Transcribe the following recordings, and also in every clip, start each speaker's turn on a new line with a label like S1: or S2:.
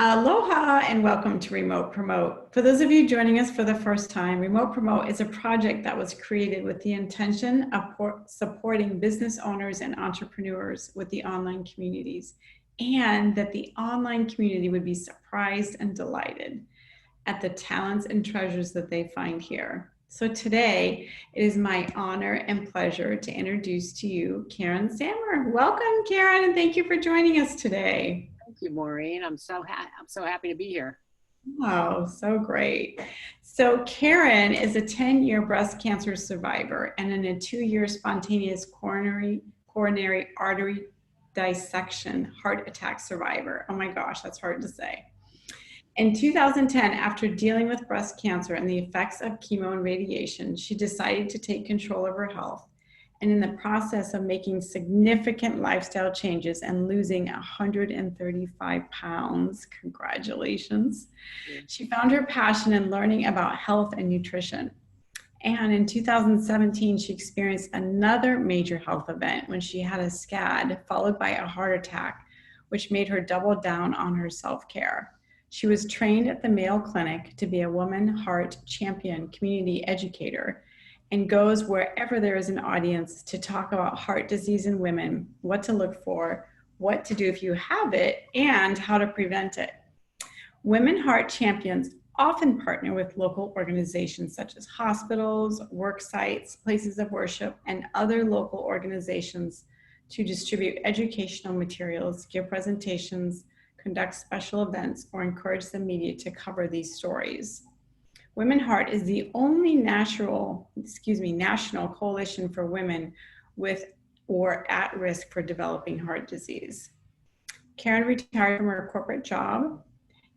S1: Aloha and welcome to Remote Promote. For those of you joining us for the first time, Remote Promote is a project that was created with the intention of supporting business owners and entrepreneurs with the online communities, and that the online community would be surprised and delighted at the talents and treasures that they find here. So today, it is my honor and pleasure to introduce to you Karen Sammer. Welcome, Karen, and thank you for joining us today.
S2: Thank you, Maureen. I'm so happy to be here.
S1: Oh, so great. So Karen is a 10-year breast cancer survivor and in a 2-year spontaneous coronary artery dissection heart attack survivor. Oh my gosh, that's hard to say. In 2010, after dealing with breast cancer and the effects of chemo and radiation, she decided to take control of her health. And in the process of making significant lifestyle changes and losing 135 pounds, congratulations, she found her passion in learning about health and nutrition. And in 2017, she experienced another major health event when she had a SCAD followed by a heart attack, which made her double down on her self-care. She was trained at the Mayo Clinic to be a WomenHeart Champion Community Educator and goes wherever there is an audience to talk about heart disease in women, what to look for, what to do if you have it, and how to prevent it. WomenHeart Champions often partner with local organizations such as hospitals, worksites, places of worship, and other local organizations to distribute educational materials, give presentations, conduct special events, or encourage the media to cover these stories. WomenHeart is the only national coalition for women with or at risk for developing heart disease. Karen retired from her corporate job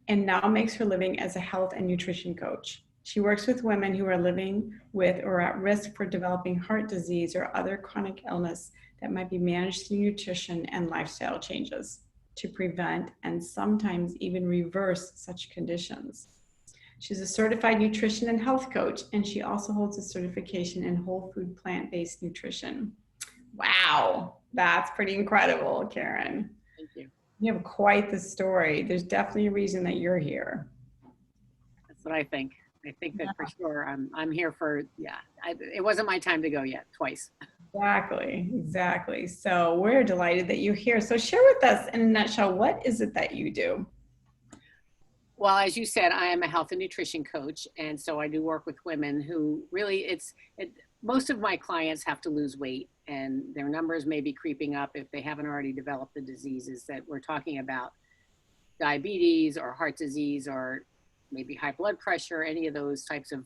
S1: and now makes her living as a health and nutrition coach. She works with women who are living with or at risk for developing heart disease or other chronic illness that might be managed through nutrition and lifestyle changes to prevent and sometimes even reverse such conditions. She's a certified nutrition and health coach, and she also holds a certification in whole food plant-based nutrition. Wow, that's pretty incredible, Karen.
S2: Thank you.
S1: You have quite the story. There's definitely a reason that you're here.
S2: That's what I think. I think that for sure. I'm here for, it wasn't my time to go yet, twice.
S1: Exactly. So we're delighted that you're here. So share with us in a nutshell, what is it that you do?
S2: Well, as you said, I am a health and nutrition coach. And so I do work with women who really, most of my clients have to lose weight and their numbers may be creeping up if they haven't already developed the diseases that we're talking about, diabetes or heart disease or maybe high blood pressure, any of those types of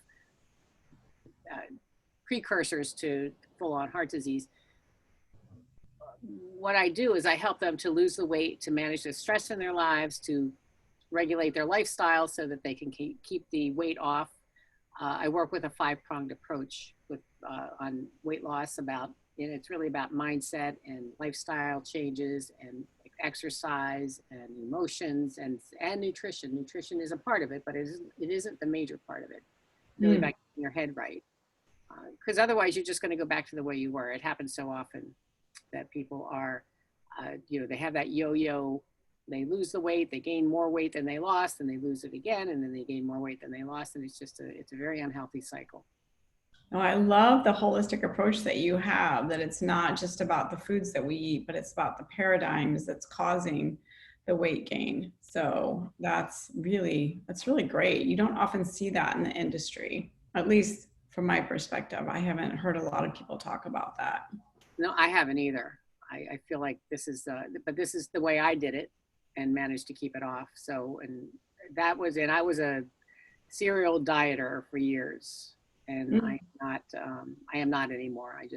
S2: precursors to full-on heart disease. What I do is I help them to lose the weight, to manage the stress in their lives, to regulate their lifestyle so that they can keep the weight off. I work with a 5-pronged approach on weight loss. It's really about mindset and lifestyle changes and exercise and emotions and nutrition. Nutrition is a part of it, but it isn't the major part of it. Really about keeping your head right. Because otherwise you're just going to go back to the way you were. It happens so often that people are, they have that yo-yo. They lose the weight, they gain more weight than they lost, and they lose it again, and then they gain more weight than they lost, and it's a very unhealthy cycle.
S1: Oh, I love the holistic approach that you have, that it's not just about the foods that we eat, but it's about the paradigms that's causing the weight gain. So that's really great. You don't often see that in the industry, at least from my perspective. I haven't heard a lot of people talk about that.
S2: No, I haven't either. I feel like this is the way I did it and managed to keep it off. So, I was a serial dieter for years, and I am not anymore. I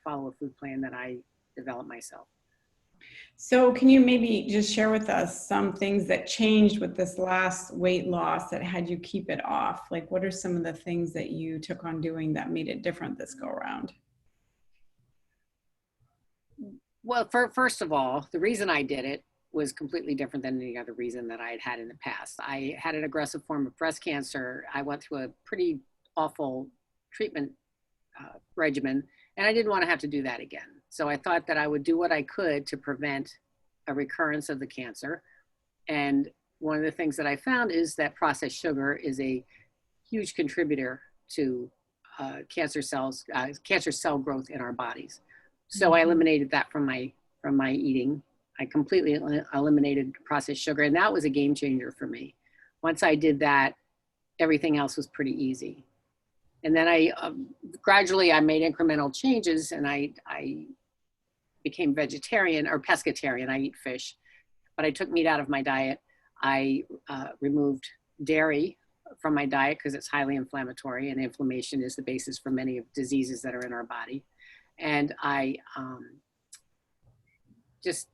S2: follow a food plan that I developed myself.
S1: So can you maybe just share with us some things that changed with this last weight loss that had you keep it off? Like, what are some of the things that you took on doing that made it different this go around?
S2: Well, first of all, the reason I did it was completely different than any other reason that I had in the past. I had an aggressive form of breast cancer. I went through a pretty awful treatment regimen, and I didn't want to have to do that again. So I thought that I would do what I could to prevent a recurrence of the cancer. And one of the things that I found is that processed sugar is a huge contributor to cancer cell growth in our bodies. So I eliminated that from my eating. I completely eliminated processed sugar, and that was a game changer for me. Once I did that, everything else was pretty easy. And then I gradually made incremental changes, and I became vegetarian or pescatarian. I eat fish, but I took meat out of my diet. I removed dairy from my diet because it's highly inflammatory, and inflammation is the basis for many of diseases that are in our body. And I just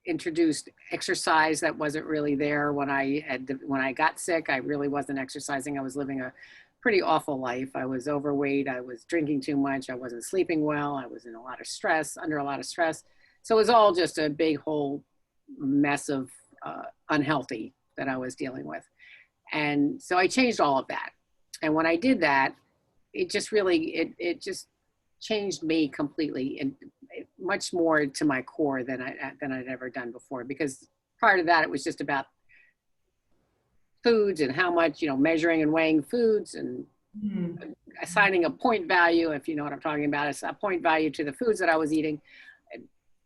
S2: introduced exercise that wasn't really there when I got sick. I really wasn't exercising. I was living a pretty awful life. I was overweight. I was drinking too much. I wasn't sleeping well. I was in a lot of stress, under a lot of stress. So it was all just a big whole mess of unhealthy that I was dealing with. And so I changed all of that. And when I did that, it just really, it just changed me completely, and much more to my core than I'd ever done before. Because prior to that, it was just about foods and how much, measuring and weighing foods and assigning a point value, if you know what I'm talking about, a point value to the foods that I was eating.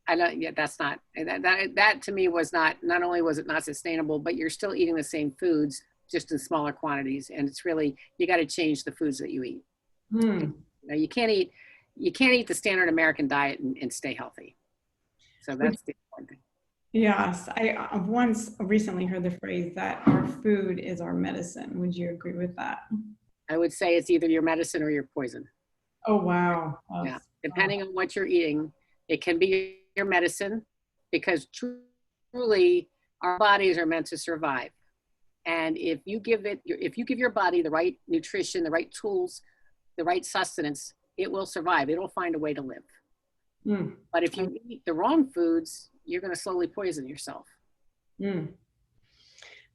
S2: That's not, that to me was not only was it not sustainable, but you're still eating the same foods, just in smaller quantities. And it's really, you got to change the foods that you eat. You can't eat the standard American diet and stay healthy. So that's the important thing.
S1: Yes, I once recently heard the phrase that our food is our medicine. Would you agree with that?
S2: I would say it's either your medicine or your poison.
S1: Oh, wow.
S2: Yeah, depending on what you're eating, it can be your medicine, because truly our bodies are meant to survive. And if you give your body the right nutrition, the right tools, the right sustenance, it will survive. It'll find a way to live. But if you eat the wrong foods, you're going to slowly poison yourself.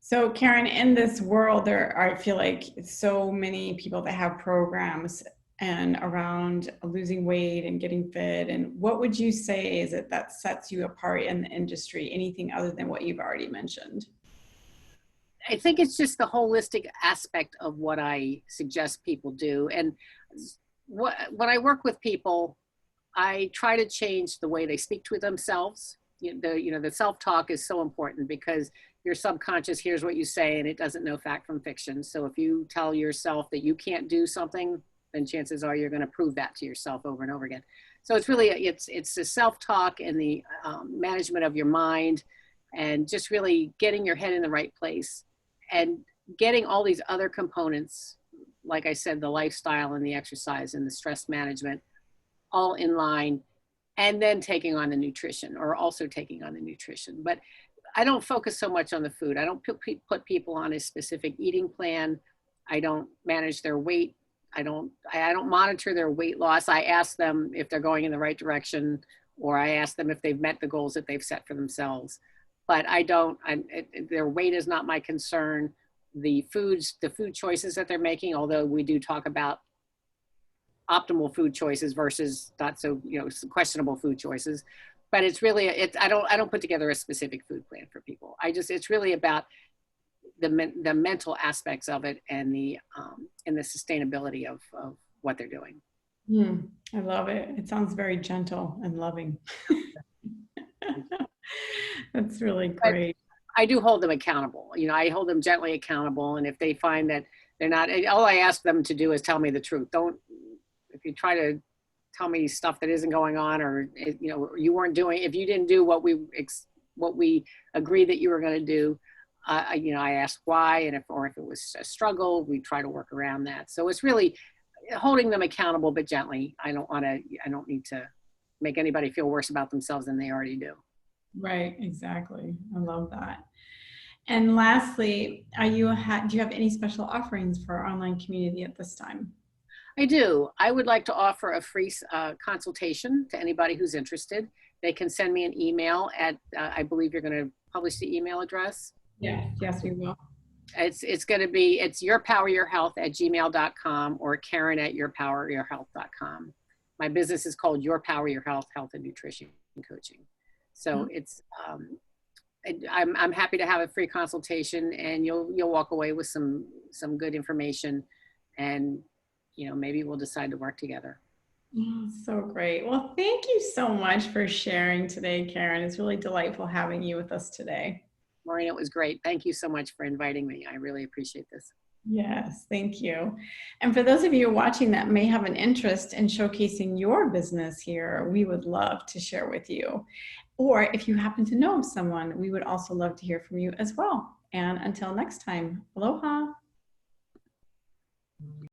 S1: So Karen, in this world, I feel like so many people that have programs and around losing weight and getting fit. And what would you say is it that sets you apart in the industry? Anything other than what you've already mentioned?
S2: I think it's just the holistic aspect of what I suggest people do. And when I work with people, I try to change the way they speak to themselves. The self-talk is so important, because your subconscious hears what you say and it doesn't know fact from fiction. So if you tell yourself that you can't do something, then chances are you're going to prove that to yourself over and over again. So it's really, it's the self-talk and the management of your mind, and just really getting your head in the right place and getting all these other components, like I said, the lifestyle and the exercise and the stress management, all in line, and then taking on the nutrition, or also taking on the nutrition. But I don't focus so much on the food. I don't put people on a specific eating plan. I don't manage their weight. I don't monitor their weight loss. I ask them if they're going in the right direction, or I ask them if they've met the goals that they've set for themselves. But their weight is not my concern. The food choices that they're making, although we do talk about optimal food choices versus not so, questionable food choices. But it's really, I don't put together a specific food plan for people. It's really about the mental aspects of it, and the sustainability of what they're doing.
S1: I love it. It sounds very gentle and loving. That's really great.
S2: But I do hold them accountable. I hold them gently accountable. And if they find that they're not, all I ask them to do is tell me the truth. If you try to tell me stuff that isn't going on, or, you weren't doing, if you didn't do what we agreed that you were going to do, I ask why, and if it was a struggle, we try to work around that. So it's really holding them accountable, but gently. I don't need to make anybody feel worse about themselves than they already do.
S1: Right, exactly. I love that. And lastly, do you have any special offerings for our online community at this time?
S2: I do. I would like to offer a free consultation to anybody who's interested. They can send me an email at, I believe you're going to publish the email address.
S1: Yes, we will.
S2: It's going to be, it's yourpoweryourhealth@gmail.com, or Karen@yourpoweryourhealth.com. My business is called Your Power Your Health, Health and Nutrition Coaching. So it's I'm happy to have a free consultation, and you'll walk away with some good information, and maybe we'll decide to work together.
S1: Oh, so great. Well, thank you so much for sharing today, Karen. It's really delightful having you with us today.
S2: Maureen, it was great. Thank you so much for inviting me. I really appreciate this.
S1: Yes, thank you. And for those of you watching that may have an interest in showcasing your business here, we would love to share with you. Or if you happen to know of someone, we would also love to hear from you as well. And until next time, aloha.